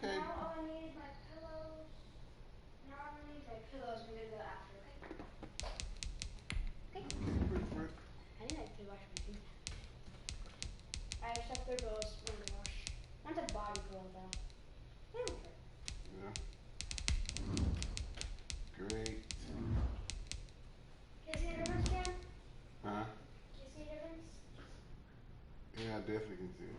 Okay. Now all I need is my pillows. Now all I need is my pillows. I'm gonna go after. Okay. Okay. I need to wash my feet. I have stuff there, but it's going to wash. Once a body cool though. They don't care. Yeah. Great. Can you see the difference, Cam? Huh? Can you see the difference? Yeah, I definitely can see it.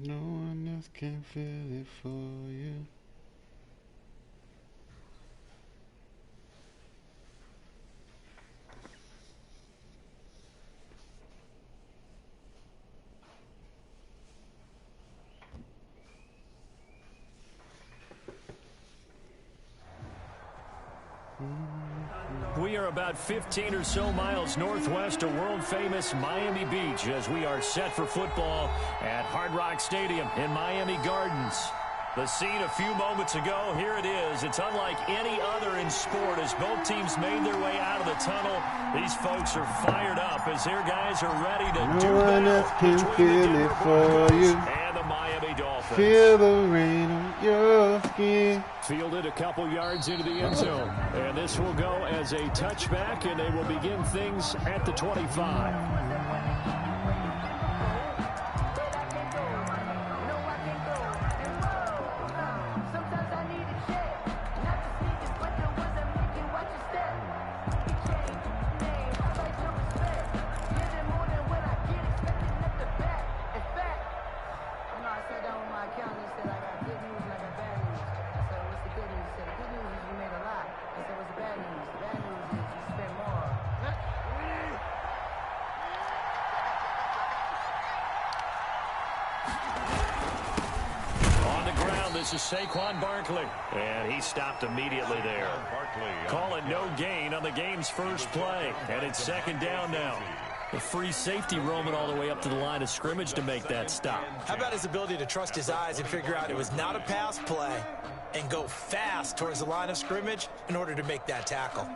No one else can feel it for you. We are about 15 or so miles northwest of world-famous Miami Beach as we are set for football at Hard Rock Stadium in Miami Gardens. The scene a few moments ago, here it is. It's unlike any other in sport as both teams made their way out of the tunnel. These folks are fired up as their guys are ready to do one else battle can between the feel Denver it for Broncos you. and the Miami Dolphins. Feel the rain on your skin. Fielded a couple yards into the end zone. And this will go as a touchback, and they will begin things at the 25. This is SAQUON and he stopped immediately there. Calling no gain on the game's first play, and it's second down now. A free safety roaming all the way up to the line of scrimmage to make that stop. How about his ability to trust his eyes and figure out it was not a pass play and go fast towards the line of scrimmage in order to make that tackle.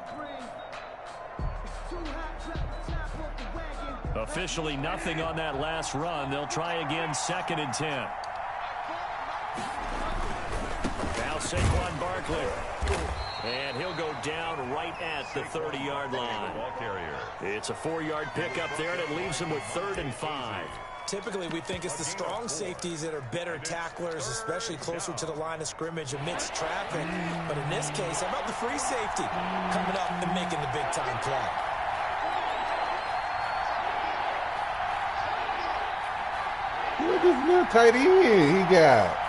Officially nothing on that last run. They'll try again, 2nd and 10. Now SAQUON Barkley. And he'll go down right at the 30-yard line. It's a 4-yard pickup there, and it leaves him with 3rd and 5. Typically, we think it's the strong safeties that are better tacklers, especially closer to the line of scrimmage amidst traffic. But in this case, how about the free safety coming up and making the big-time play? Look at this little tight end he got.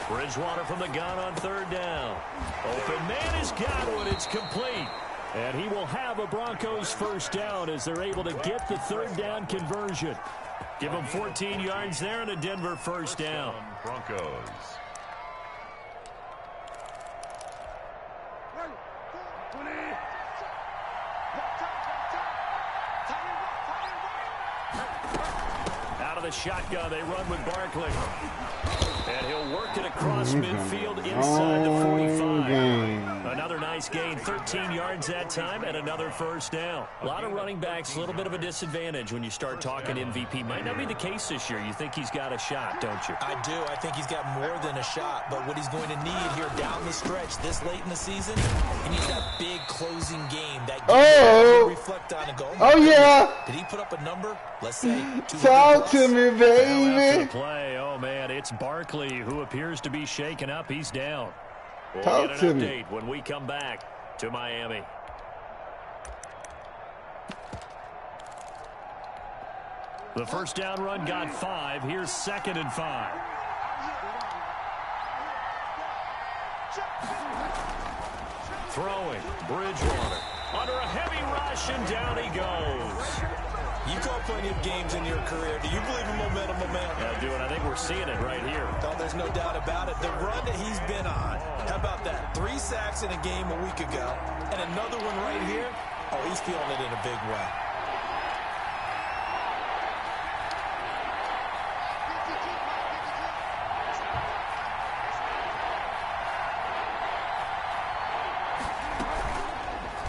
Bridgewater from the gun on 3rd down. Open man has got one. It's complete. And he will have a Broncos first down as they're able to get the 3rd down conversion. Give them 14 yards there and a Denver first down. Broncos. Out of the shotgun, they run with Barkley. And he'll work it across midfield inside the 45. Another nice gain, 13 yards that time, and another first down. A lot of running backs, a little bit of a disadvantage when you start talking MVP. Might not be the case this year. You think he's got a shot, don't you? I do. I think he's got more than a shot. But what he's going to need here down the stretch this late in the season, he needs that big closing game. That game that you reflect on and go, oh yeah. Did he put up a number? Let's say talk to me, baby. Play. Oh, man, it's Barkley who appears to be shaken up. He's down. We'll talk get to an me update when we come back to Miami. The first down run got 5. Here's 2nd and 5. Throwing, Bridgewater under a heavy rush, and down he goes. You call plenty of games in your career. Do you believe in momentum, my man? I do, and I think we're seeing it right here. Oh, there's no doubt about it. The run that he's been on, how about that? 3 sacks in a game a week ago, and another one right here. Oh, he's feeling it in a big way.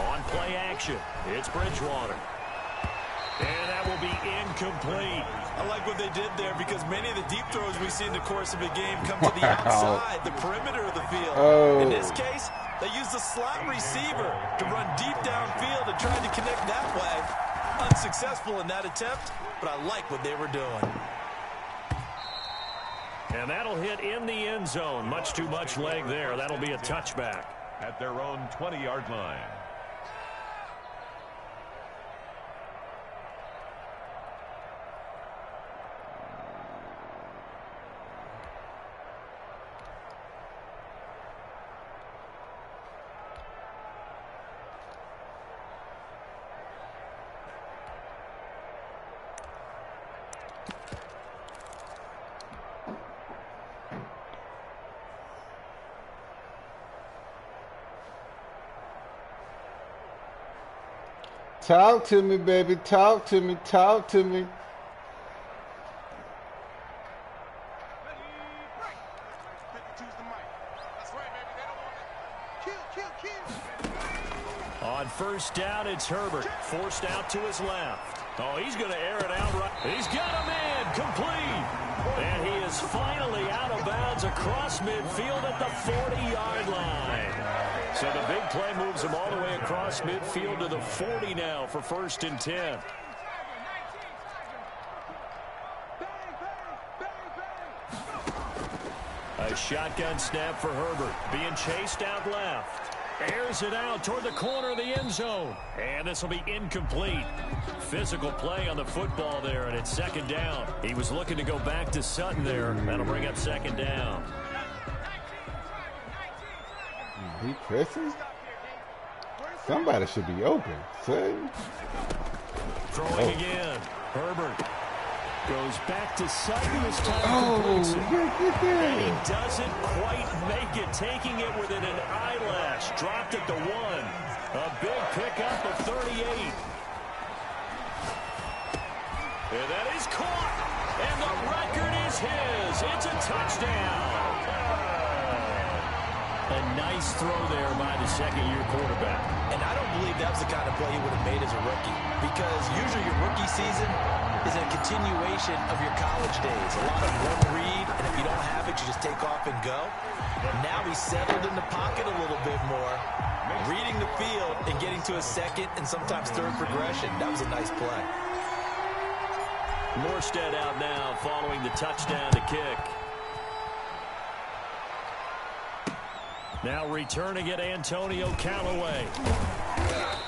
On play action, it's Bridgewater. And that will be incomplete. I like what they did there because many of the deep throws we see in the course of a game come to the outside, the perimeter of the field. Oh. In this case, they used the slot receiver to run deep downfield and tried to connect that way. Unsuccessful in that attempt, but I like what they were doing. And that'll hit in the end zone. Much too much leg there. That'll be a touchback. At their own 20-yard line. Talk to me, baby. Talk to me. Talk to me. On first down, it's Herbert. Forced out to his left. Oh, he's going to air it out right. He's got a man complete. And he is finally out of bounds across midfield at the 40-yard line. So the big play moves him all the way across midfield to the 40 now for 1st and 10. A shotgun snap for Herbert. Being chased out left. Airs it out toward the corner of the end zone. And this will be incomplete. Physical play on the football there, and it's 2nd down. He was looking to go back to Sutton there. That'll bring up 2nd down. He pressing? Somebody should be open. Son. Throwing again. Herbert goes back to Sutton this time. Oh, get there. And he doesn't quite make it, taking it within an eyelash. Dropped at the 1. A big pickup of 38. And that is caught. And the record is his. It's a touchdown. A nice throw there by the 2nd-year quarterback. And I don't believe that was the kind of play he would have made as a rookie, because usually your rookie season is a continuation of your college days. A lot of one read, and if you don't have it, you just take off and go. Now he's settled in the pocket a little bit more, reading the field and getting to a 2nd and sometimes 3rd progression. That was a nice play. Morstead out now following the touchdown to kick. Now returning it, Antonio Callaway.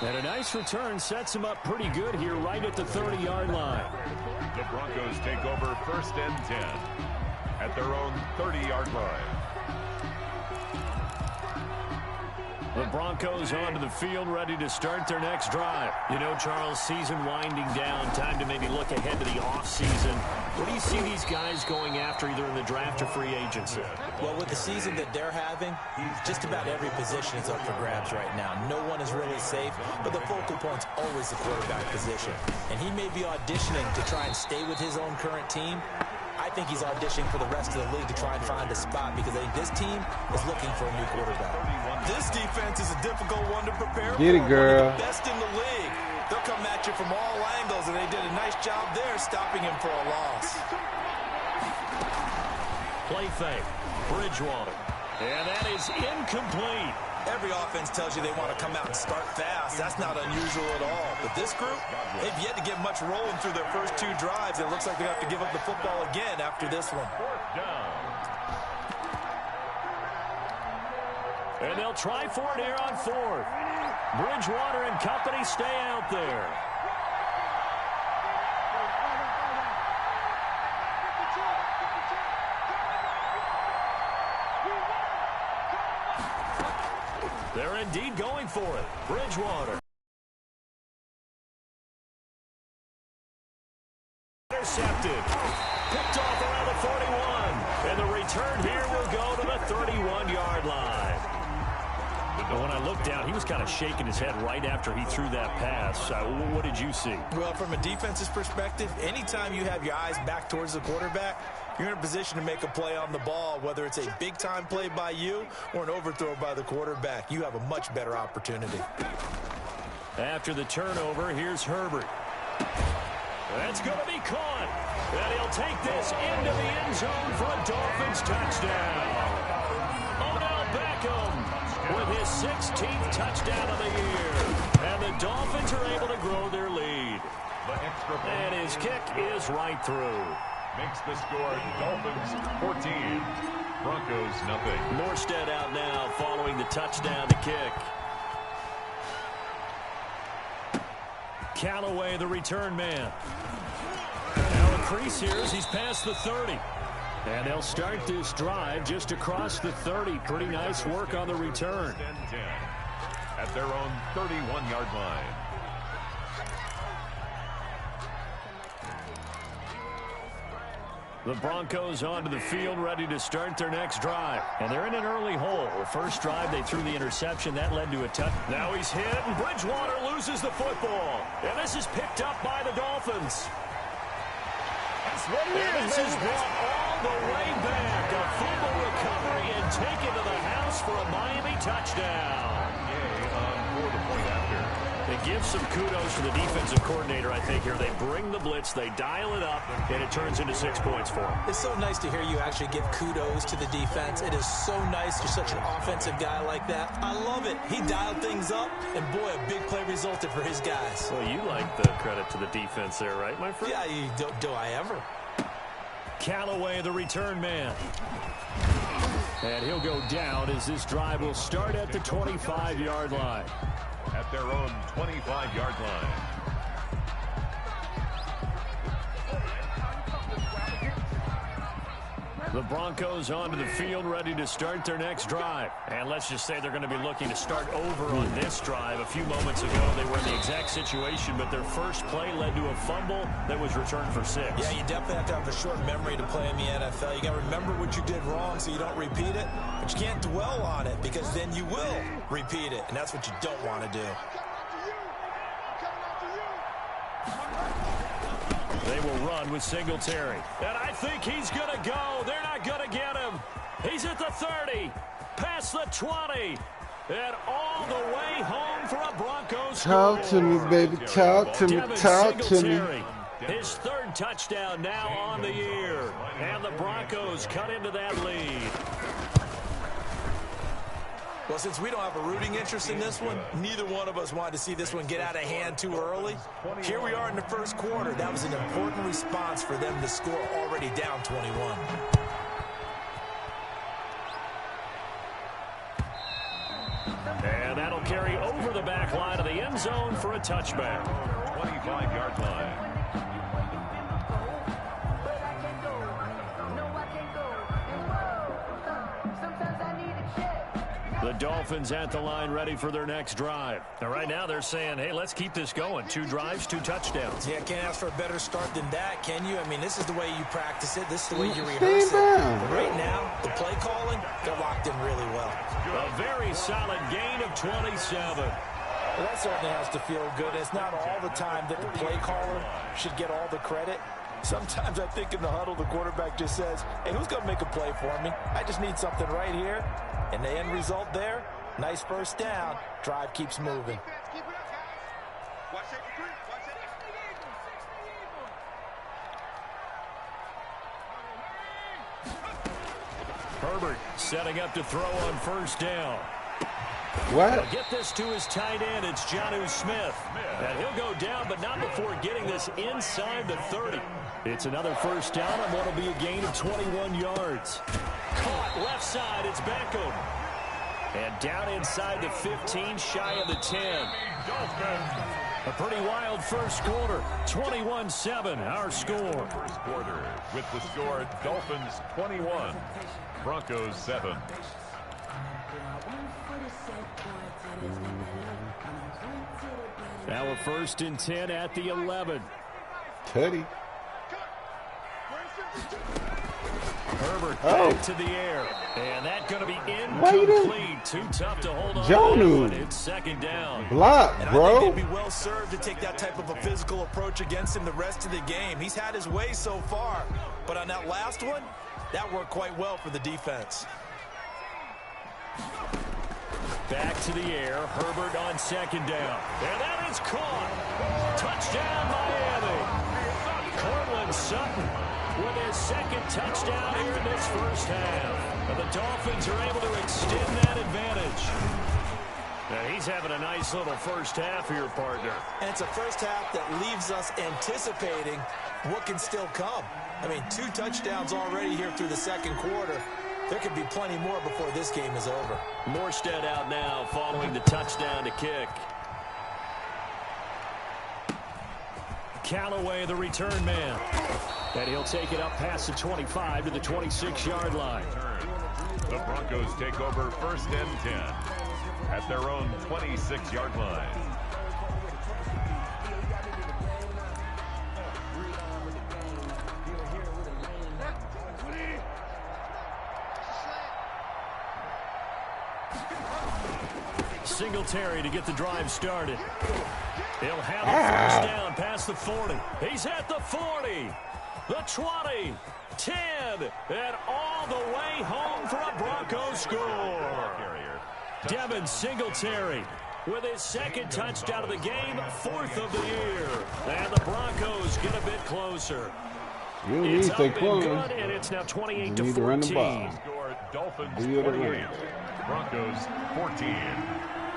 And a nice return sets him up pretty good here right at the 30-yard line. The Broncos take over 1st and 10 at their own 30-yard line. The Broncos onto the field, ready to start their next drive. You know, Charles, season winding down, time to maybe look ahead to the offseason. What do you see these guys going after either in the draft or free agency? Well, with the season that they're having, just about every position is up for grabs right now. No one is really safe, but the focal point's always the quarterback position. And he may be auditioning to try and stay with his own current team. I think he's auditioning for the rest of the league to try and find a spot, because I think this team is looking for a new quarterback. This defense is a difficult one to prepare for. Get it, girl. One of the best in the league. They'll come at you from all angles, and they did a nice job there stopping him for a loss. Play fake. Bridgewater. And that is incomplete. Every offense tells you they want to come out and start fast. That's not unusual at all. But this group, they've yet to get much rolling through their first 2 drives. It looks like they have to give up the football again after this one. 4th down. And they'll try for it here on 4th. Bridgewater and company stay out there. They're indeed going for it. Bridgewater. intercepted. Picked off around the 41. And the return here will go to the 31-yard line. And when I looked down, he was kind of shaking his head right after he threw that pass. What did you see? Well, from a defense's perspective, anytime you have your eyes back towards the quarterback, you're in a position to make a play on the ball, whether it's a big-time play by you or an overthrow by the quarterback. You have a much better opportunity. After the turnover, here's Herbert. That's going to be caught. And he'll take this into the end zone for a Dolphins touchdown. Odell Beckham with his 16th touchdown of the year. And the Dolphins are able to grow their lead. And his kick is right through. Makes the score Dolphins 14, Broncos nothing. Morstead out now following the touchdown to kick. Callaway, the return man. Now a crease here as he's past the 30. And they'll start this drive just across the 30. Pretty nice work on the return. At their own 31-yard line. The Broncos onto the field, ready to start their next drive. And they're in an early hole. The first drive, they threw the interception. That led to a touchdown. Now he's hit, and Bridgewater loses the football. And this is picked up by the Dolphins. And this is brought all the way back. A fumble recovery and taken to the house for a Miami touchdown. For the point after. It gives some kudos to the defensive coordinator, I think, here. They bring the blitz, they dial it up, and it turns into 6 points for them. It's so nice to hear you actually give kudos to the defense. It is so nice. You're such an offensive guy like that. I love it. He dialed things up, and boy, a big play resulted for his guys. Well, you like the credit to the defense there, right, my friend? Yeah, do I ever? Callaway, the return man. And he'll go down as this drive will start at the 25-yard line. At their own 25-yard line. The Broncos onto the field, ready to start their next drive. And let's just say they're going to be looking to start over on this drive. A few moments ago, they were in the exact situation, but their first play led to a fumble that was returned for 6. Yeah, you definitely have to have a short memory to play in the NFL. You got to remember what you did wrong so you don't repeat it, but you can't dwell on it because then you will repeat it, and that's what you don't want to do. They will run with Singletary. And I think he's going to go. They're not going to get him. He's at the 30, past the 20, and all the way home for a Broncos score. Talk to me, baby. Talk to me. Talk to me. His third touchdown now on the year. And the Broncos cut into that lead. Well, since we don't have a rooting interest in this one, neither one of us wanted to see this one get out of hand too early. Here we are in the first quarter. That was an important response for them to score already down 21. And that'll carry over the back line of the end zone for a touchback. 25-yard line. The Dolphins at the line ready for their next drive. Now, right now they're saying, hey, let's keep this going. 2 drives, 2 touchdowns. Yeah, can't ask for a better start than that, can you? I mean, this is the way you practice it. This is the way you rehearse it. But right now, the play calling, they're locked in really well. A very solid gain of 27. Well, that certainly has to feel good. It's not all the time that the play caller should get all the credit. Sometimes I think in the huddle, the quarterback just says, hey, who's going to make a play for me? I just need something right here. And the end result there, nice first down. Drive keeps moving. Herbert setting up to throw on first down. What? He'll get this to his tight end. It's Jonnu Smith. And he'll go down, but not before getting this inside the 30. It's another first down on what will be a gain of 21 yards. Caught left side. It's Beckham. And down inside the 15, shy of the 10. A pretty wild first quarter. 21-7, our score. First quarter with the score Dolphins 21, Broncos 7. Now a 1st and 10 at the 11. Teddy. Herbert back to the air. And that's going to be Why you incomplete. Too tough to hold on to Jonu. that one. It's second down. Block, And I bro. think they'd be well served to take that type of a physical approach against him the rest of the game. He's had his way so far. But on that last one, that worked quite well for the defense. Back to the air. Herbert on second down. And that is caught. Touchdown, Miami. Cortland Sutton with his second touchdown here in this first half. And the Dolphins are able to extend that advantage. Now he's having a nice little first half here, partner. And it's a first half that leaves us anticipating what can still come. I mean, 2 touchdowns already here through the second quarter. There could be plenty more before this game is over. Morstead out now following the touchdown to kick. Callaway, the return man. And he'll take it up past the 25 to the 26-yard line. The Broncos take over first and 10 at their own 26-yard line. Singletary to get the drive started. He'll have the first down past the 40. He's at the 40, the 20, 10, and all the way home for a Broncos score. Devin Singletary with his second touchdown of the game, 4th of the year. And the Broncos get a bit closer. You need It's up and SAQUON. good, and it's now 28 to You need to run the 14. ball. Score Dolphins Do you ever 28, run? Broncos 14.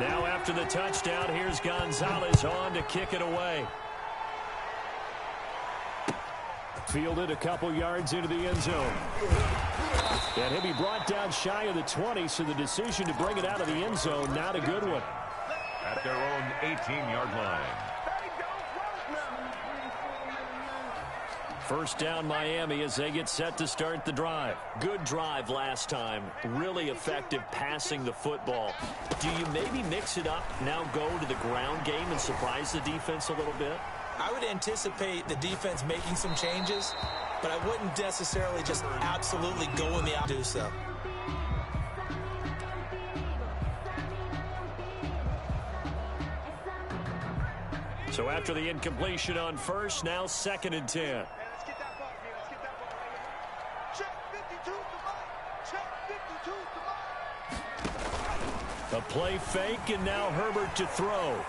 Now after the touchdown, here's Gonzalez on to kick it away. Fielded a couple yards into the end zone. And he'll be brought down shy of the 20, so the decision to bring it out of the end zone, not a good one. At their own 18-yard line. First down Miami as they get set to start the drive. Good drive last time. Really effective passing the football. Do you maybe mix it up, now go to the ground game and surprise the defense a little bit? I would anticipate the defense making some changes, but I wouldn't necessarily just absolutely go in the do so. So after the incompletion on first, now 2nd and 10. A play fake, and now Herbert to throw.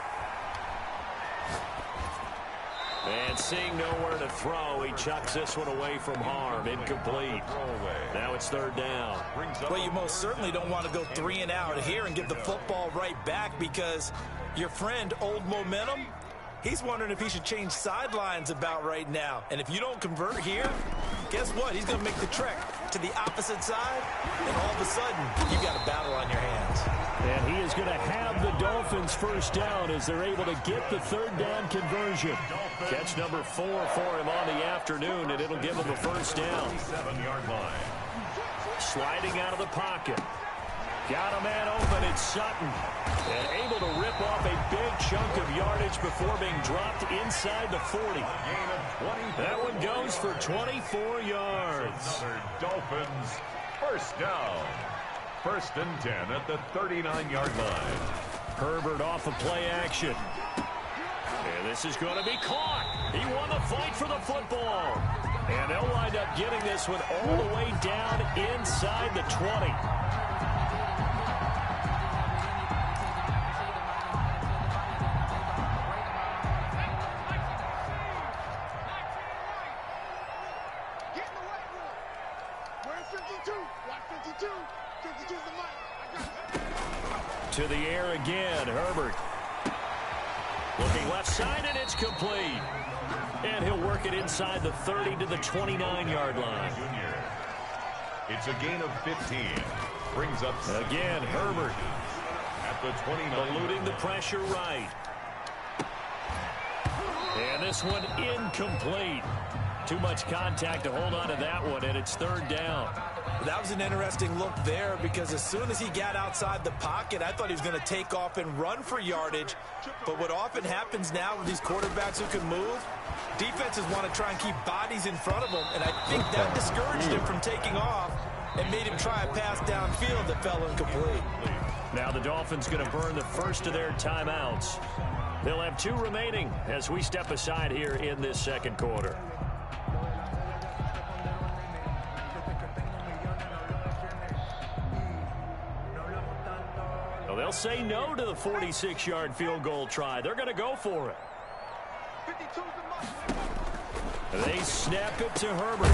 And seeing nowhere to throw, he chucks this one away from harm. Incomplete. Now it's 3rd down. Well, you most certainly don't want to go 3 and out here and give the football right back, because your friend, Old Momentum, he's wondering if he should change sidelines about right now. And if you don't convert here, guess what? He's going to make the trek to the opposite side, and all of a sudden, you've got a battle on your hands. And he is going to have the Dolphins first down as they're able to get the 3rd down conversion. Catch number 4 for him on the afternoon, and it'll give him a first down. 7-yard line. Sliding out of the pocket. Got a man open, it's Sutton. And able to rip off a big chunk of yardage before being dropped inside the 40. Gain of 20. That one goes for 24 yards. Another Dolphins first down. 1st and 10 at the 39-yard line. Herbert off of play action. And this is going to be caught. He won the fight for the football. And they'll wind up getting this one all the way down inside the 20. To the air again, Herbert. Looking left side, and it's complete. And he'll work it inside the 30 to the 29-yard line. It's a gain of 15. Brings up Again, Herbert. at the 29. Eluding the pressure right. And this one incomplete. Too much contact to hold on to that one, and it's 3rd down. That was an interesting look there because as soon as he got outside the pocket, I thought he was going to take off and run for yardage. But what often happens now with these quarterbacks who can move, defenses want to try and keep bodies in front of them, and I think that discouraged him from taking off and made him try a pass downfield that fell incomplete. Now the Dolphins going to burn the first of their timeouts. They'll have 2 remaining as we step aside here in this second quarter. Well, they'll say no to the 46-yard field goal try. They're going to go for it. They snap it to Herbert.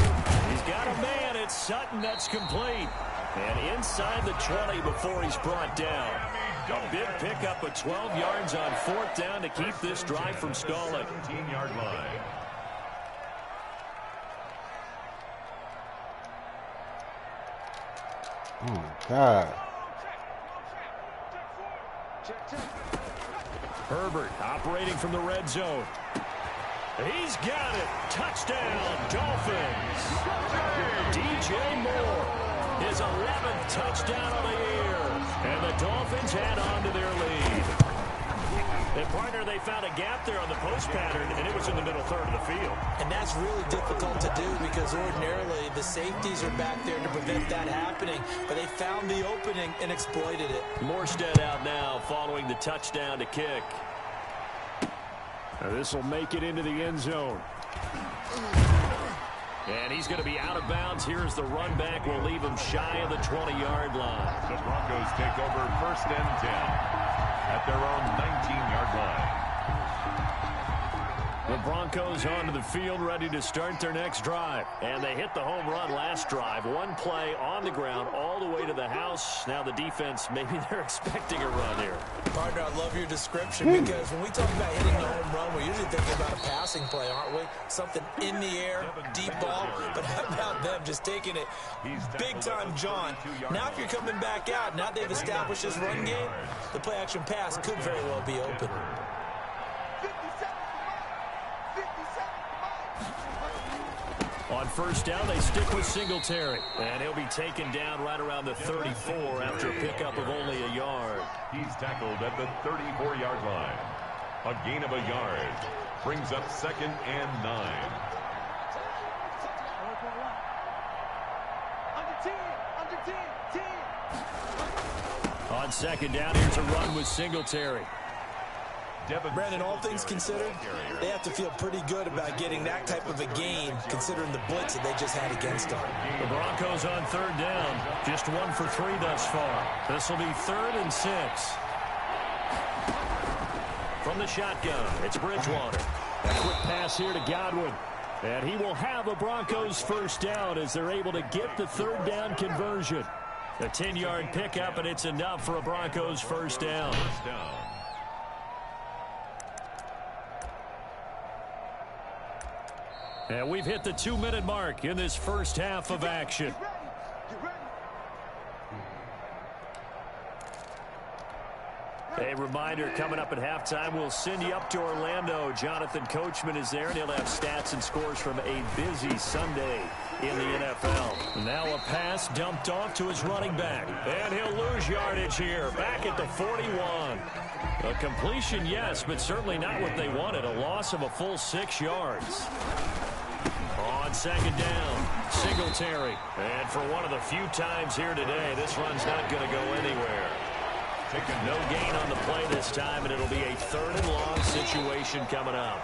He's got a man. It's Sutton. That's complete. And inside the 20 before he's brought down. A big pickup of 12 yards on 4th down to keep this drive from stalling. 17-yard line. Oh, my God. Herbert operating from the red zone. He's got it. Touchdown, Dolphins. DJ Moore, his 11th touchdown of the year. And the Dolphins head on to their lead. And, partner, they found a gap there on the post pattern, and it was in the middle third of the field. And that's really difficult to do because ordinarily the safeties are back there to prevent that happening. But they found the opening and exploited it. Morstead out now following the touchdown to kick. This will make it into the end zone. And he's going to be out of bounds. Here's the run back. Will leave him shy of the 20-yard line. The Broncos take over 1st and 10 at their own 19-yard line. The Broncos onto the field, ready to start their next drive. And they hit the home run last drive. 1 play on the ground all the way to the house. Now the defense, maybe they're expecting a run here. Partner, I love your description because when we talk about hitting the home run, we're usually thinking about a passing play, aren't we? Something in the air, deep ball. But how about them just taking it big-time, John? Now if you're coming back out, now they've established this run game, the play-action pass could very well be open. On 1st down, they stick with Singletary. And he'll be taken down right around the 34 after a pickup of only a yard. He's tackled at the 34-yard line. A gain of a yard brings up 2nd and 9. On 2nd down, here's a run with Singletary. Brandon, all things considered, they have to feel pretty good about getting that type of a gain, considering the blitz that they just had against them. The Broncos on 3rd down, just 1 for 3 thus far. This will be 3rd and 6. From the shotgun, it's Bridgewater. A quick pass here to Godwin. And he will have a Broncos 1st down as they're able to get the 3rd down conversion. A 10-yard pickup, and it's enough for a Broncos 1st down. And we've hit the 2-minute mark in this first half of action. A reminder, coming up at halftime, we'll send you up to Orlando. Jonathan Coachman is there, and he'll have stats and scores from a busy Sunday in the NFL. Now a pass dumped off to his running back. And he'll lose yardage here, back at the 41. A completion, yes, but certainly not what they wanted. A loss of a full 6 yards. On 2nd down, Singletary. And for one of the few times here today, this run's not going to go anywhere. No gain on the play this time, and it'll be a 3rd and long situation coming up.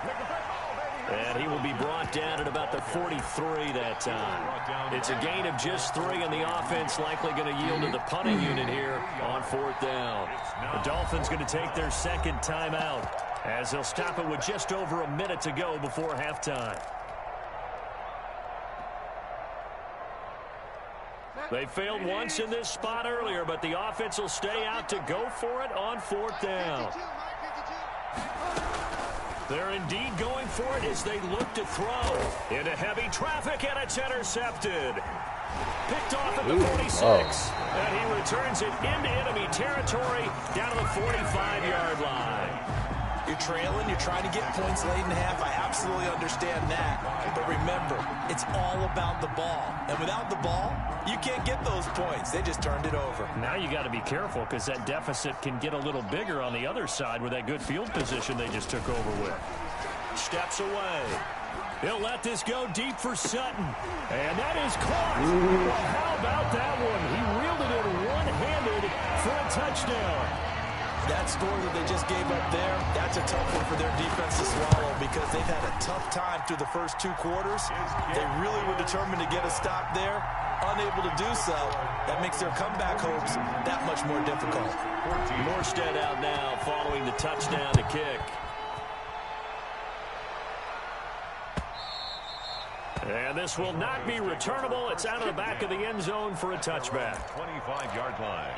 And he will be brought down at about the 43 that time. It's a gain of just 3, and the offense likely going to yield to the punting unit here on 4th down. The Dolphins going to take their 2nd timeout as they'll stop it with just over a minute to go before halftime. They failed once in this spot earlier, but the offense will stay out to go for it on 4th down. They're indeed going for it as they look to throw. Into heavy traffic, and it's intercepted. Picked off at the 46, and he returns it into enemy territory down to the 45-yard line. You're trailing. You're trying to get points late in the half. I absolutely understand that. But remember, it's all about the ball. And without the ball, you can't get those points. They just turned it over. Now you got to be careful because that deficit can get a little bigger on the other side with that good field position they just took over with. Steps away. He'll let this go deep for Sutton. And that is caught. Well, how about that one? He reeled it in one-handed for a touchdown. That score that they just gave up there, that's a tough one for their defense to swallow because they've had a tough time through the first 2 quarters. They really were determined to get a stop there. Unable to do so, that makes their comeback hopes that much more difficult. Morstead out now following the touchdown to kick. And this will not be returnable. It's out of the back of the end zone for a touchback. 25-yard line.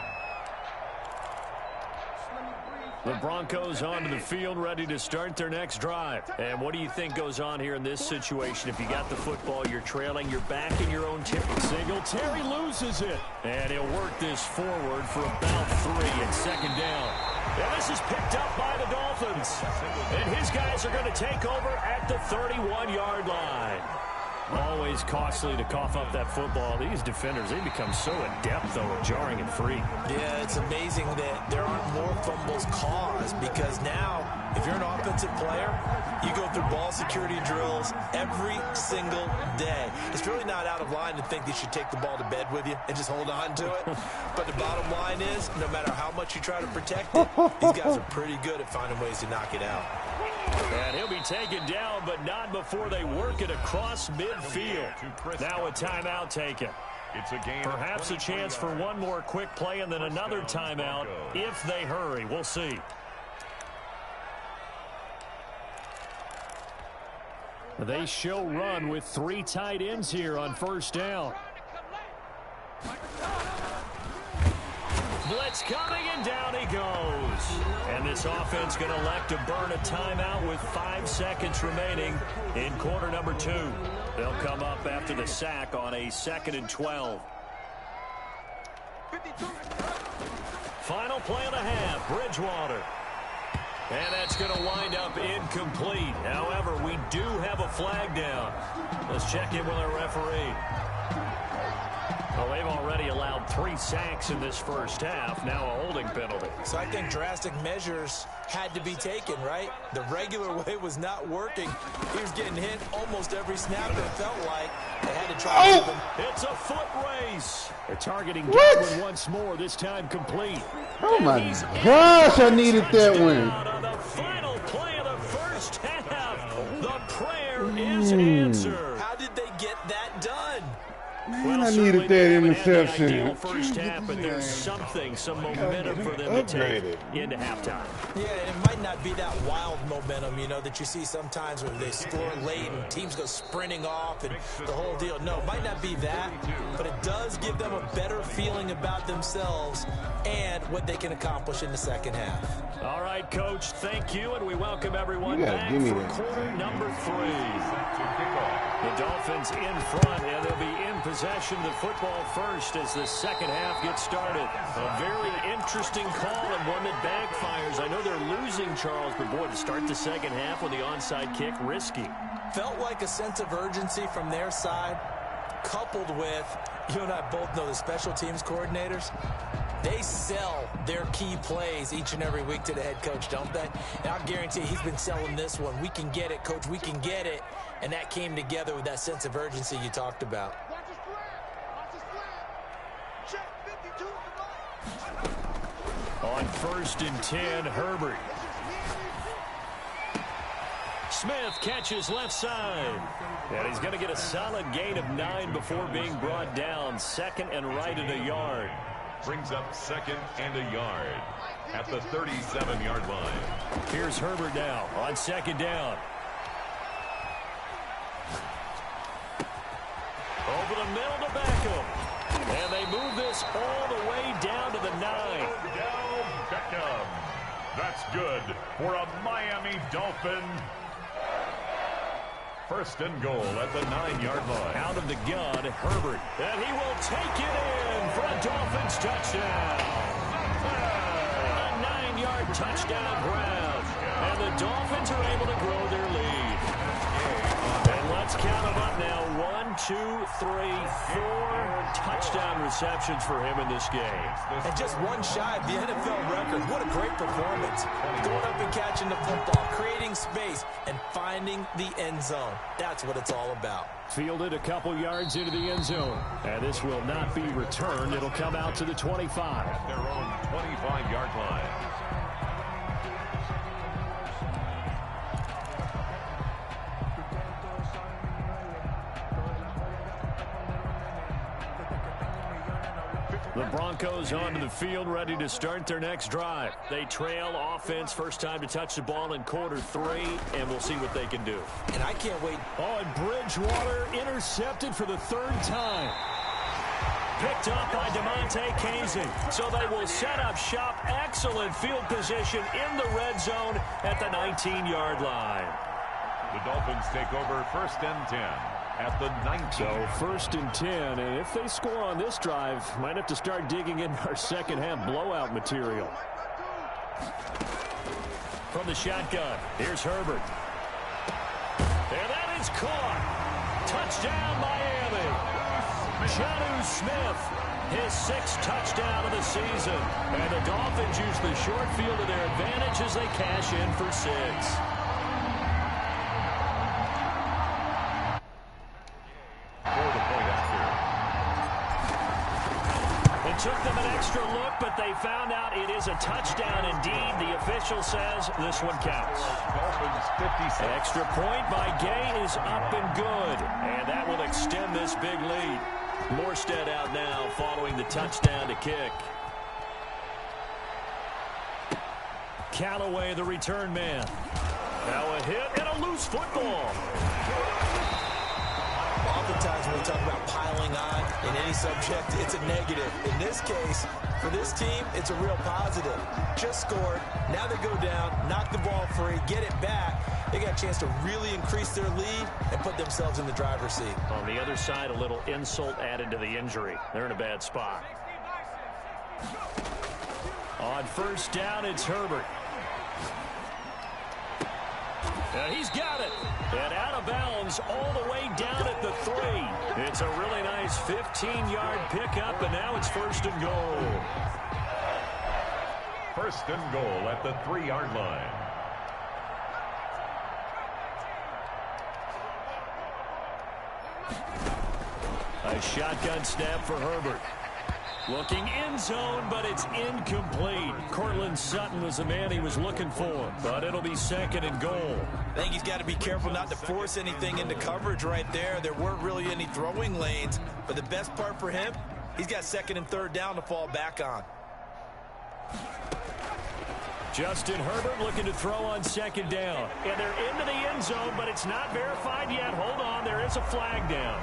The Broncos onto the field, ready to start their next drive. And what do you think goes on here in this situation? If you got the football, you're trailing, you're back in your own territory. Terry loses it. And he'll work this forward for about 3 and second down. And this is picked up by the Dolphins. And his guys are going to take over at the 31-yard line. Always costly to cough up that football. These defenders, they become so adept, though, at jarring it free. Yeah, it's amazing that there aren't more fumbles caused because now, if you're an offensive player, you go through ball security drills every single day. It's really not out of line to think that you should take the ball to bed with you and just hold on to it. But the bottom line is, no matter how much you try to protect it, these guys are pretty good at finding ways to knock it out. And he'll be taken down, but not before they work it across midfield. Now a timeout taken. It's a game. Perhaps a chance for one more quick play and then another timeout if they hurry. We'll see. They show run with 3 tight ends here on first down. Blitz coming, and down he goes. And this offense going to elect to burn a timeout with 5 seconds remaining in quarter number 2. They'll come up after the sack on a 2nd and 12. Final play of the half, Bridgewater. And that's going to wind up incomplete. However, we do have a flag down. Let's check in with our referee. Well, they've already allowed 3 sacks in this first half. Now a holding penalty. So I think drastic measures had to be taken, right? The regular way was not working. He was getting hit almost every snap, it felt like. They had to try to give him. It's a foot race. They're targeting Godwin once more, this time complete. Oh, my gosh, I needed that one. On the final play of the first half, the prayer is answered. How did they get that done? Man, I needed that interception. First half, but there's some momentum for them to take into halftime. Yeah, it might not be that wild momentum, you know, that you see sometimes when they score late and teams go sprinting off and the whole deal. No, it might not be that, but it does give them a better feeling about themselves and what they can accomplish in the second half. All right, Coach, thank you, and we welcome everyone back for quarter number 3. The Dolphins in front, and they'll be in possession of the football first as the second half gets started. A very interesting call and one that backfires. I know they're losing, Charles, but boy, to start the second half with the onside kick, risky. Felt like a sense of urgency from their side, coupled with, you and I both know the special teams coordinators, they sell their key plays each and every week to the head coach, don't they? And I guarantee he's been selling this one. We can get it, coach. We can get it. And that came together with that sense of urgency you talked about. On 1st and 10, Herbert. Smith catches left side. And he's going to get a solid gain of 9 before being brought down. 2nd and right at a yard. Brings up 2nd and a yard at the 37-yard line. Here's Herbert now on 2nd down. Over the middle to Beckham. And they move this all the way down to the 9. Down Beckham. That's good for a Miami Dolphin. 1st and goal at the 9-yard line. Out of the gun, Herbert. And he will take it in for a Dolphins touchdown. A 9-yard touchdown grab. And the Dolphins are able to grow their lead. And let's count them up now. 1, 2, 3, 4 touchdown receptions for him in this game. And just one shy of the NFL record. What a great performance. Going up and catching the football, creating space, and finding the end zone. That's what it's all about. Fielded a couple yards into the end zone. And this will not be returned. It'll come out to the 25. At their own 25-yard line. The Broncos onto the field, ready to start their next drive. They trail offense, first time to touch the ball in quarter 3, and we'll see what they can do. And I can't wait. Oh, and Bridgewater intercepted for the 3rd time. Picked up by DeMonte Casey. So they will set up shop. Excellent field position in the red zone at the 19-yard line. The Dolphins take over 1st and 10. At the 19. So 1st and 10, and if they score on this drive, might have to start digging in our second half blowout material. From the shotgun, here's Herbert. And that is caught. Touchdown, Miami. Jonnu Smith, his 6th touchdown of the season. And the Dolphins use the short field to their advantage as they cash in for 6. Took them an extra look, but they found out it is a touchdown indeed. The official says this one counts. Dolphins 56. Extra point by Gay is up and good, and that will extend this big lead. Morstead out now following the touchdown to kick. Callaway, the return man. Now a hit and a loose football. Oftentimes when we talk about piling on in any subject, it's a negative. In this case, for this team, it's a real positive. Just scored. Now they go down, knock the ball free, get it back. They got a chance to really increase their lead and put themselves in the driver's seat. On the other side, a little insult added to the injury. They're in a bad spot. On 1st down, it's Herbert. And he's got it. And out of bounds all the way down at the 3. It's a really nice 15-yard pickup, and now it's 1st and goal. 1st and goal at the 3-yard line. A shotgun snap for Herbert. Looking in zone, but it's incomplete. Cortland Sutton was the man he was looking for, but it'll be 2nd and goal. I think he's got to be careful not to force anything into coverage right there. There weren't really any throwing lanes, but the best part for him, he's got 2nd and 3rd down to fall back on. Justin Herbert looking to throw on 2nd down. And they're into the end zone, but it's not verified yet. Hold on, there is a flag down.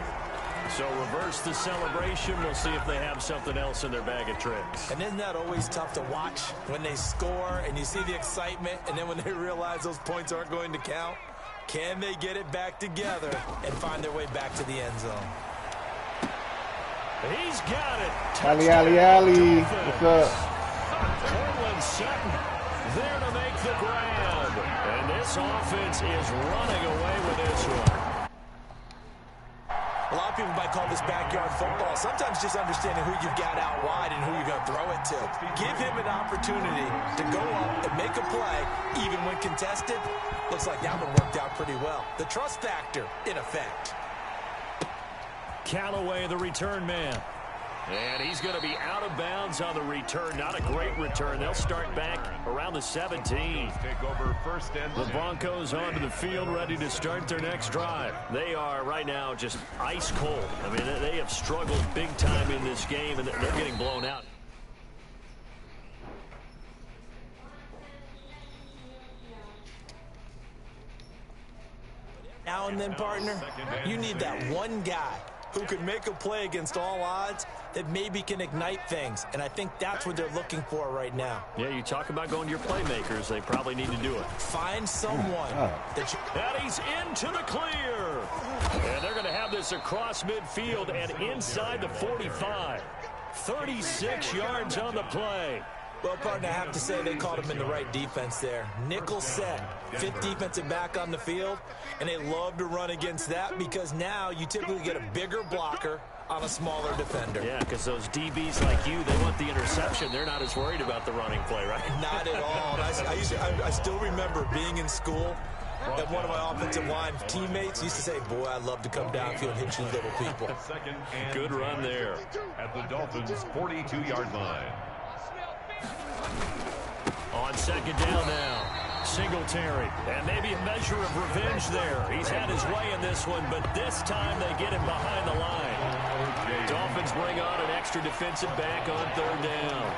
So reverse the celebration. We'll see if they have something else in their bag of tricks. And isn't that always tough to watch when they score and you see the excitement, and then when they realize those points aren't going to count? Can they get it back together and find their way back to the end zone? He's got it. Ali. What's up? Cortland Sutton there to make the grab. And this offense is running away with this one. A lot of people might call this backyard football. Sometimes just understanding who you've got out wide and who you're going to throw it to. Give him an opportunity to go up and make a play, even when contested. Looks like that one worked out pretty well. The trust factor, in effect. Callaway, the return man. And he's going to be out of bounds on the return. Not a great return. They'll start back around the 17. Take over 1st and 10. The Broncos onto the field, ready to start their next drive. They are right now just ice cold. I mean, they have struggled big time in this game, and they're getting blown out. Now and then, partner, you need that one guy who can make a play against all odds that maybe can ignite things. And I think that's what they're looking for right now. Yeah, you talk about going to your playmakers. They probably need to do it. Find someone that you... And he's into the clear. And they're going to have this across midfield and inside the 45. 36 yards on the play. Well, partner, I have to say they called him in the right defense there. Nickel set, 5th defensive back on the field, and they love to run against that because now you typically get a bigger blocker on a smaller defender. Yeah, because those DBs like you, they want the interception. They're not as worried about the running play, right? Not at all. I still remember being in school, and one of my offensive line teammates used to say, boy, I'd love to come downfield and hit you little people. Good run there. At the Dolphins' 42-yard line. On 2nd down now, Singletary. And maybe a measure of revenge there. He's had his way in this one, but this time they get him behind the line. Dolphins bring on an extra defensive back on 3rd down.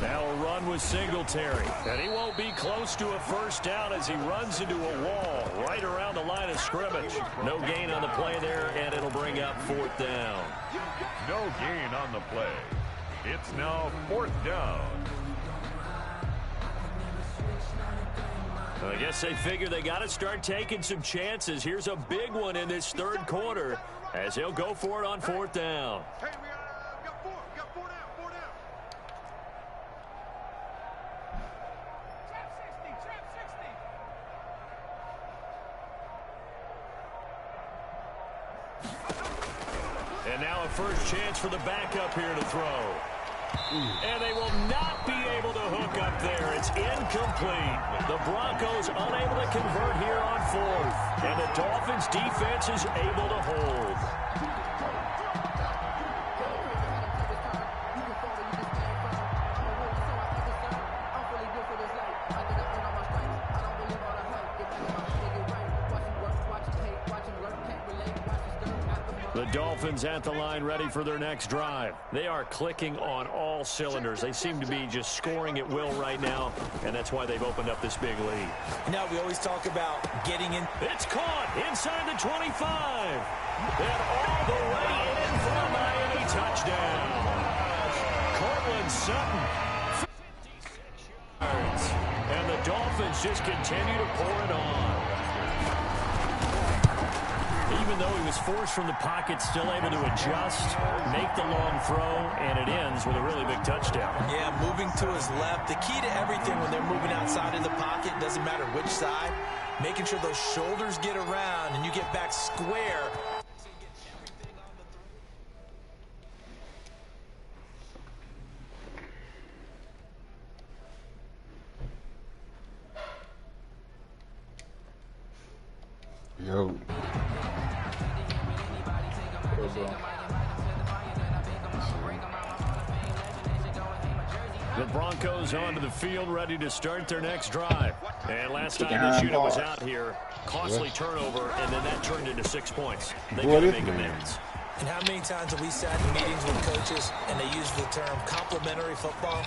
Now a run with Singletary. And he won't be close to a 1st down as he runs into a wall right around the line of scrimmage. No gain on the play there, and it'll bring up 4th down. No gain on the play. It's now 4th down. I guess they figure they got to start taking some chances. Here's a big one in this 3rd quarter as he'll go for it on 4th down. Hey, we got 4 down. Trap 60. And now a first chance for the backup here to throw. And they will not be able to hook up there. It's incomplete. The Broncos unable to convert here on 4th. And the Dolphins defense is able to hold. The Dolphins at the line ready for their next drive. They are clicking on all cylinders. They seem to be just scoring at will right now, and that's why they've opened up this big lead. Now we always talk about getting in. It's caught inside the 25. And all the way in for a Miami touchdown. Cortland Sutton. 56 yards. And the Dolphins just continue to pour it on. Even though he was forced from the pocket, still able to adjust, make the long throw, and it ends with a really big touchdown. Yeah, moving to his left. The key to everything when they're moving outside of the pocket, doesn't matter which side, making sure those shoulders get around and you get back square. Yo. The Broncos onto the field, ready to start their next drive. And last time this unit was out here, costly turnover, and then that turned into 6 points. They got to make amends. And how many times have we sat in meetings with coaches and they use the term complementary football?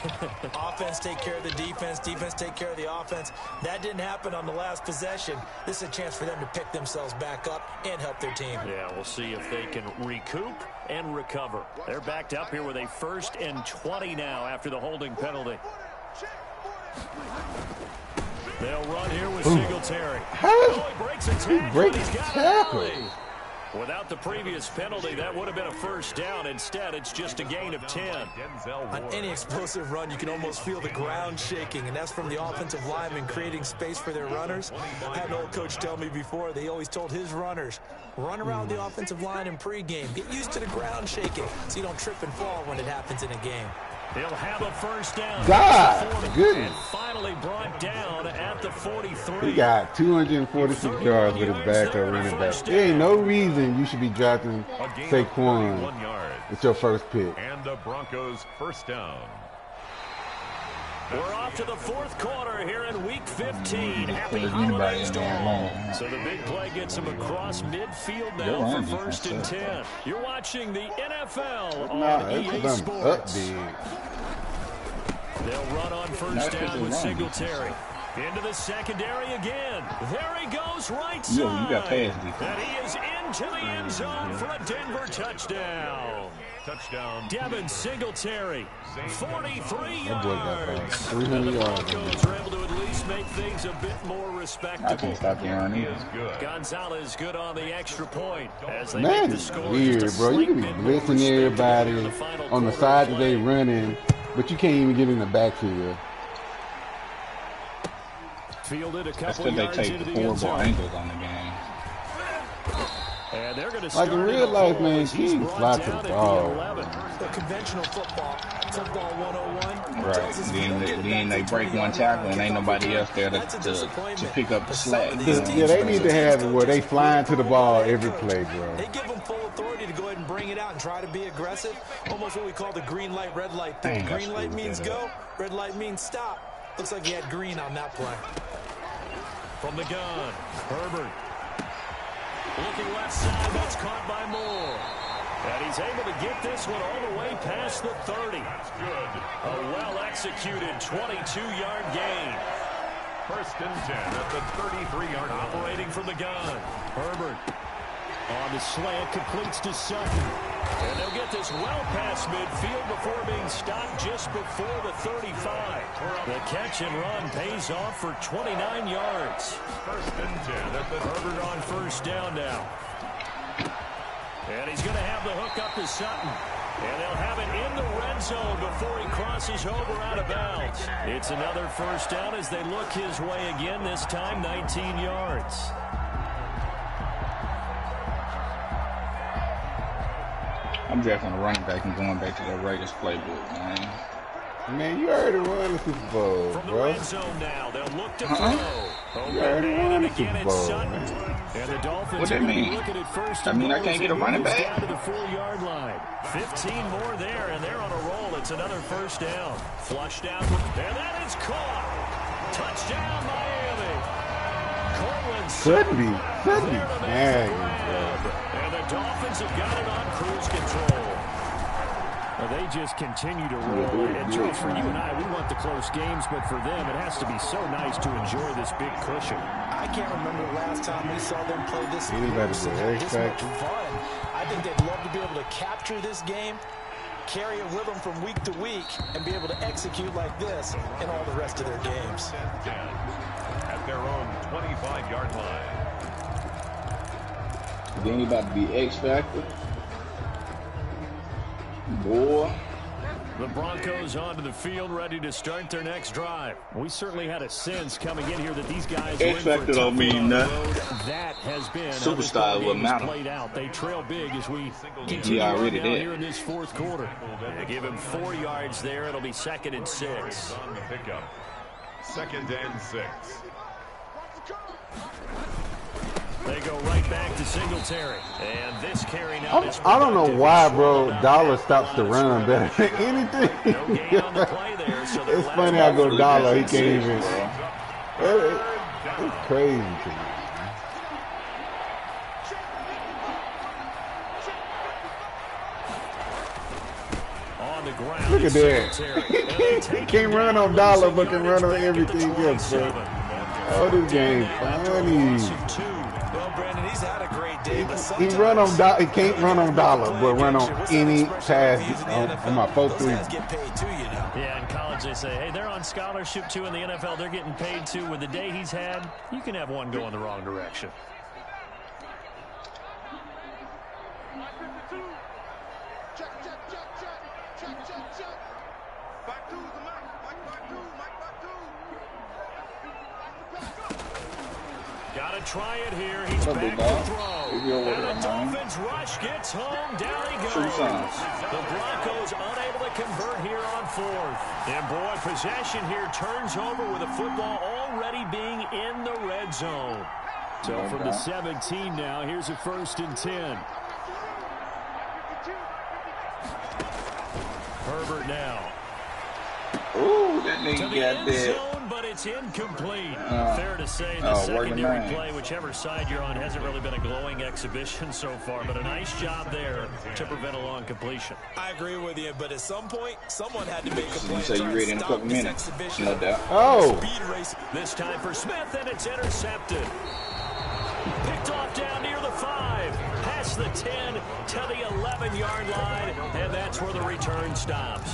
Offense take care of the defense, defense take care of the offense. That didn't happen on the last possession. This is a chance for them to pick themselves back up and help their team. Yeah, we'll see if they can recoup and recover. They're backed up here with a 1st and 20 now after the holding penalty. They'll run here with Singletary. Oh, he breaks a tackle. He's got an alley. Without the previous penalty, that would have been a 1st down. Instead, it's just a gain of 10. On any explosive run, you can almost feel the ground shaking, and that's from the offensive linemen creating space for their runners. I had an old coach tell me before, they always told his runners, run around the offensive line in pregame. Get used to the ground shaking so you don't trip and fall when it happens in a game. He'll have a 1st down. God, goodness. And finally brought down at the 43. He got 246 yards with his backup running back. There ain't no reason you should be drafting SAQUON with your first pick. And the Broncos' 1st down. We're off to the 4th quarter here in Week 15. Happy holidays to all. So the big play gets him across midfield now for 1st and 10. You're watching the NFL on EA Sports. They'll run on 1st down with Singletary. Into the secondary again. There he goes, right side. You got pass defense. And he is into the end zone for a Denver touchdown. Touchdown. Devin Singletary, 43 yards. 300 yards. The Broncos are able to at least make things a bit more respectable. I can't stop the run either. Gonzalez good on the extra point. As they Man, make the it's score weird, bro. You can be blitzing everybody on the side that they running, But you can't even get in the backfield. Fielded a That's couple because they yards take into the the end horrible zone. angles on the game. And they're going to Like start in real life, man, he's King brought fly to down the at ball. 11. The conventional football 101. Right. tells us if you don't get it Then back they to break 20 one yard tackle line and ain't kickoff nobody return, else there that's a to disappointment. pick up the But some slack. of You these know? teams Yeah, they are need to just have it go where they just flying to the go ball by head every coach. play, bro. They give them full authority to go ahead and bring it out and try to be aggressive. Almost what we call the green light, red light thing. Dang, I Green light screwed means that go, red light means stop. Looks like he had green on that play. From the gun, Herbert. Looking left side, that's caught by Moore. And he's able to get this one all the way past the 30. A well-executed 22-yard gain. First and 10 at the 33-yard line. Operating from the gun, Herbert. On the slant, completes to Sutton. And they'll get this well past midfield before being stopped just before the 35. The catch and run pays off for 29 yards. First and 10 at the Herbert on first down now. And he's going to have the hook up to Sutton. And they'll have it in the red zone before he crosses over out of bounds. It's another first down as they look his way again, this time 19 yards. I'm drafting a running back and going back to the Raiders playbook, man. Man, you already won the Super Bowl, From the bro. red zone now, they'll look to throw. You already won the Again, Super it's Bowl, Sutton. man. And the Dolphins What that are going to mean? be looking at first. I mean, I and can't goal get a as it running moves back? down to the 4-yard line. 15 more there, and they're on a roll. It's another first down. Flushed out, and that is caught. Touchdown, Miami. Cortland Couldn't be. Couldn't be. there to make the Dang, grab. And the Dolphins have got it on cruise control. Well, they just continue to roll. And Charles, for you and I, we want the close games, but for them, it has to be so nice to enjoy this big cushion. I can't remember the last time we saw them play this Anybody close and say have this much X-Factor? fun. I think they'd love to be able to capture this game, carry it with them from week to week, and be able to execute like this in all the rest of their games. 10 at their own 25-yard line. Then he about to be X Factor. Boy. The Broncos onto the field, ready to start their next drive. We certainly had a sense coming in here that these guys were in for a X-Factor don't tough mean one on the nothing. road. That has been Superstar how this ball wouldn't game has matter. played out. They trail big as we He continue already on down did. here in this fourth quarter. They give him 4 yards there. It'll be 2nd and 6. On the pickup. 2nd and 6. They go right back to Singletary. And this carry now is I don't know productive. why, It's bro. short Dollar enough. stops the run better than anything. No gain on the play there, so they're It's left funny how with go Dollar. He can't even. Bro. It's crazy to me. on the ground. Look at that. Singletary. And they He take can't him run down, on Dollar, losing but can run on yardage back at the everything else, bro. 27. Oh, this game funny. Well, Brandon, he's had a great day, but He sometimes run on Dollar. He can't run on Dollar, but run on What's that any expression they pass use in the on my NFL? 4-3. Those guys get paid too, you know. Yeah, in college they say, hey, they're on scholarship too in the NFL. They're getting paid too. With the day he's had, you can have one go in the wrong direction. Check, check, check, check. Check, check, check. Back to the Mike. Mike back to. Mike back to. Got to try it here. He's What up, back big dog? to throw. If you're over And there, the man. Dolphins rush gets home. Down he True goes. signs. The Broncos unable to convert here on 4th. And boy, possession here turns over with the football already being in the red zone. So from the 17 now, here's a 1st and 10. Herbert now. Ooh, that To nigga the got end that. zone, but it's incomplete. Fair to say the working secondary nine. play, whichever side you're on, hasn't really been a glowing exhibition so far, but a nice job there to prevent a long completion. I agree with you, but at some point, someone had to make a play. You say you and try ready and in a stop couple this minutes. exhibition. No doubt. Oh, Speed race. This time for Smith, and it's intercepted. Picked off down near the 5, past the 10 to the 11-yard line, and that's where the return stops.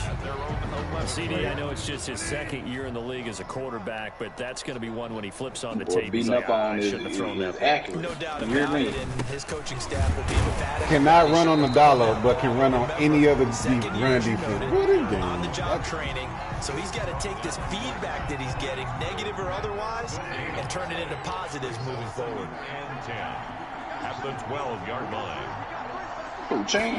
CD, I know it's just his 2nd year in the league as a quarterback. quarterback, but that's going to be one when he flips on the Boy, tape. He's beating like, up on I shouldn't have thrown that. accurate. No doubt You hear about me? it, and his coaching staff will be emphatic. Cannot run on the dollar, but can run on any other Second year, run as you defense. noted, What is on the game? job training, so he's got to take this feedback that he's getting, negative or otherwise, and turn it into positives moving forward. And 10 at the 12-yard line. Oh, Chan.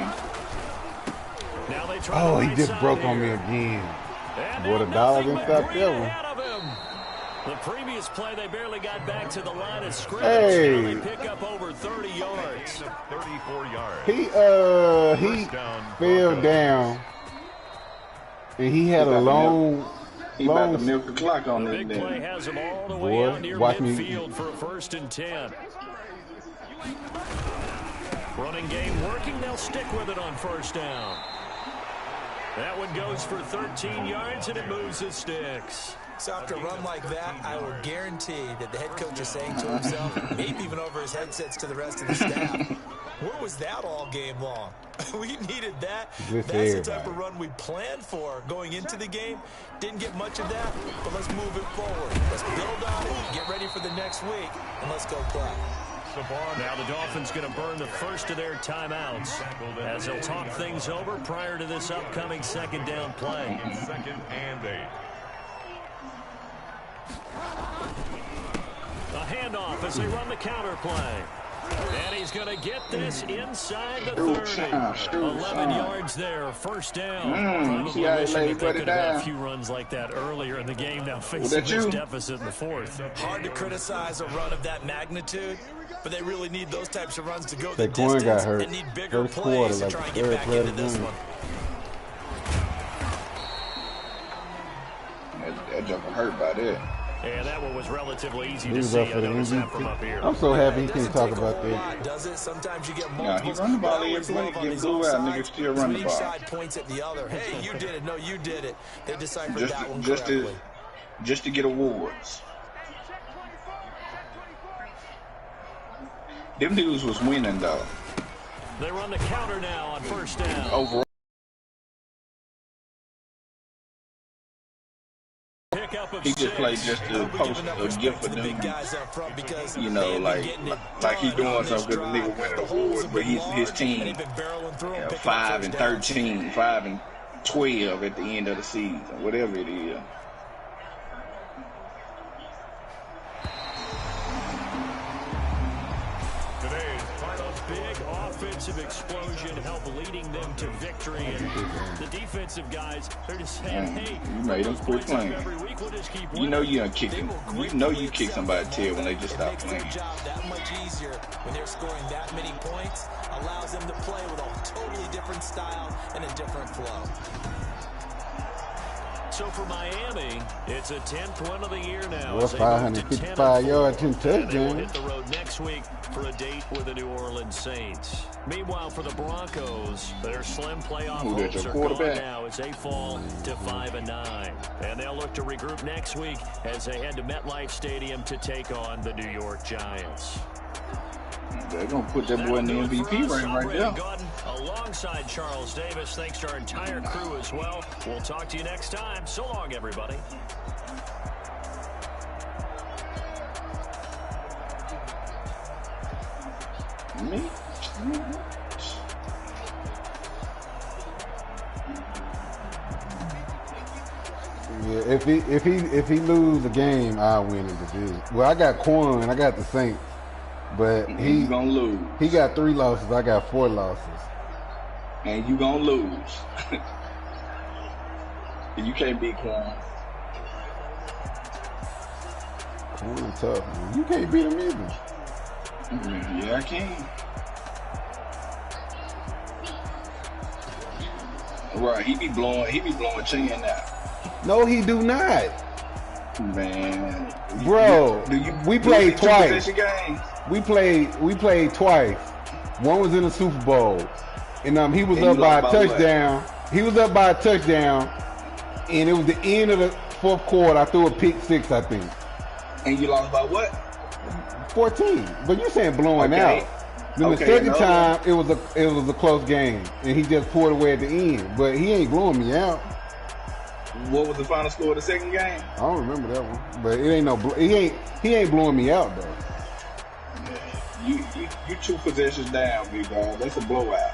Now they try Oh, the he right just side broke on me here. again. And Boy, the now dollar nothing didn't but stop green that one. ahead of him. The previous play, they barely got back to the line of scrimmage. Hey. Now they pick up over 30 yards. 34 yards. He First down, fell Broncos. down, and he had a long. He about to milk the clock on The this big play thing. has him all the way Boy, out near watch me. midfield for a 1st and 10. Running game working. They'll stick with it on 1st down. That one goes for 13 yards, and it moves the sticks. So after a run like that, I will guarantee that the head coach is saying to himself, maybe even over his headsets to the rest of the staff, where was that all game long? We needed that. Good for That's the type everybody. of run we planned for going into the game. Didn't get much of that, but let's move it forward. Let's build on it, get ready for the next week, and let's go play. Now the Dolphins going to burn the first of their timeouts as they'll talk things over prior to this upcoming 2nd down play. 2nd and 8. A handoff as they run the counter play. And he's going to get this inside the 30. 11 yards there, 1st down. Probably see how he wishing laid that they buddy could have had a down? few runs like that earlier in the game. Now that facing this you? deficit in the 4th. Hard to criticize a run of that magnitude, but they really need those types of runs to go the SAQUON distance got hurt. and need bigger First quarter, plays like to try and the get third back play of into the this game. one. That joker hurt by that. And that one was relatively easy He to was see. up for I the noticed that from up here. MVP. I'm so happy he It can't doesn't talk take a about whole that. lot, does it? Sometimes you get Nah, he multiples. run the ball I every always play, love on get these blew out, nigga offsides, still run the each ball. side points at the other. Hey, you did it. No, you did it. They deciphered Just, that one just correctly. just to get awards. Them dudes was winning though. They run the counter now on 1st down. Overall, Pickup of he just 6. played just to We're post giving up a respect gift to for the big them. guys up front because You know, they have like- been getting it like he done doing on this something 'cause the nigga drive. win an The holes award, have but been his large, team, and they've been barreling through them, picking up 5 first and downs. 13, 5 and 12 at the end of the season, whatever it is. Today's final Big offensive explosion helped leading them to victory. And the defensive guys, they're just saying, Man, hey, you made them those quit points up playing. every week, we'll just keep You winning. know you done kick them. You know you kick somebody's tail when they just It stop makes playing. their job that much easier when they're scoring that many points, allows them to play with a totally different style and a different flow. So for Miami, it's a 10th win of the year now. Well, as they move to 555 yards, 10 and they will touchdowns. hit the road next week for a date with the New Orleans Saints. Meanwhile, for the Broncos, their slim playoff Who got hopes your are gone quarterback? now as they fall to 5-9. And they'll look to regroup next week as they head to MetLife Stadium to take on the New York Giants. They're gonna put that boy in the MVP ring right there. Gordon, alongside Charles Davis. Thanks to our entire crew as well. We'll talk to you next time. So long, everybody. Me? Yeah, if he lose the game, I'll win the division. Well, I got Quan, I got the Saints, but You gonna lose. he got 3 losses. I got 4 losses. And you gonna lose. You can't beat Quan. Quan tough, man. You can't beat him either. Yeah, I can. Right, he be blowing Chan out. No, he do not. Man. Bro, we played two twice. possession games? We played twice. One was in the Super Bowl, and he was And up you by a lost by what? touchdown. He was up by a touchdown, and it was the end of the 4th quarter. I threw a pick 6, I think. And you lost by what? 14. But you saying blowing Okay. out. Then Okay, the second no. time it was a close game, and he just pulled away at the end. But he ain't blowing me out. What was the final score of the second game? I don't remember that one, but it ain't no. He ain't blowing me out though. You 2 possessions down, big dog. That's a blowout.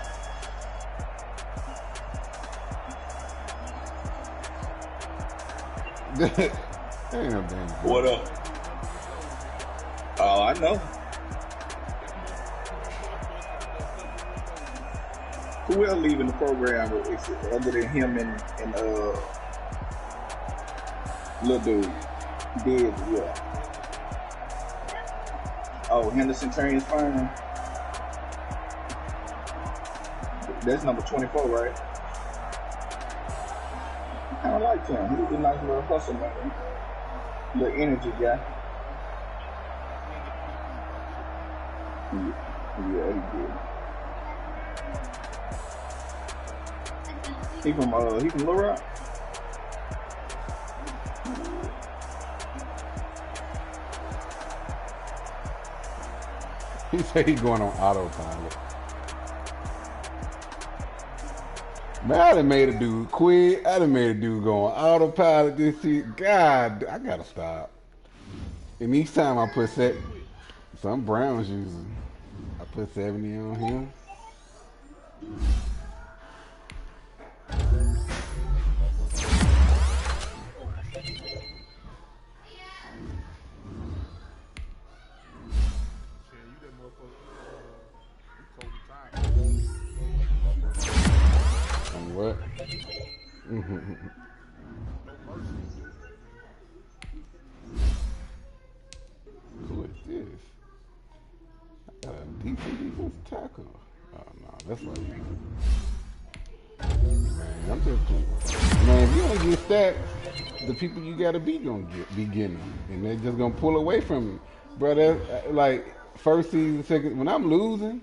Ain't no damn. What up? Oh, I know. Who else leaving the program other than him and little dude? Did, yeah. Oh, Henderson transferring. That's number 24, right? I kind of like him. He's a nice little hustle man. Little energy guy. Yeah, he did. He from Little Rock? He said he's going on autopilot. Man, I done made a dude quit. I done made a dude go on autopilot this shit. God, I gotta stop. And each time I put some Browns using, I put 70 on him. What? Who is this? I got a decent defensive tackle. Oh no, that's like man, I'm just man. If you don't get stats, the people you gotta be gonna be getting them, and they're just gonna pull away from you, brother. Like first season, second. When I'm losing.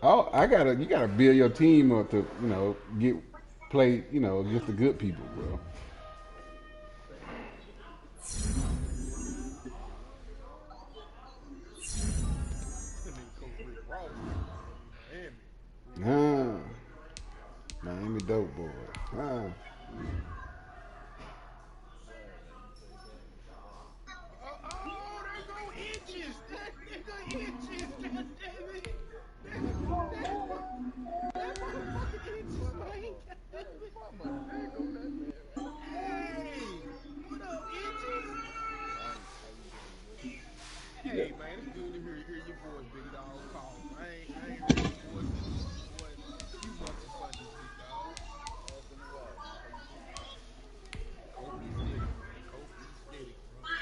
Oh, you gotta build your team up to, play, just the good people, bro. Miami dope boy. Hey, man, it's good to hear your voice, big dog. Call. I ain't heard your voice in few months or Sundays, big dog. Cope be steady, man. Cope be steady, bro.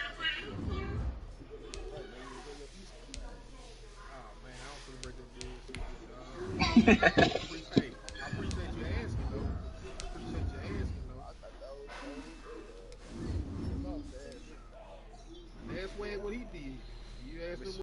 Oh, man, I don't celebrate that bullshit, big dog.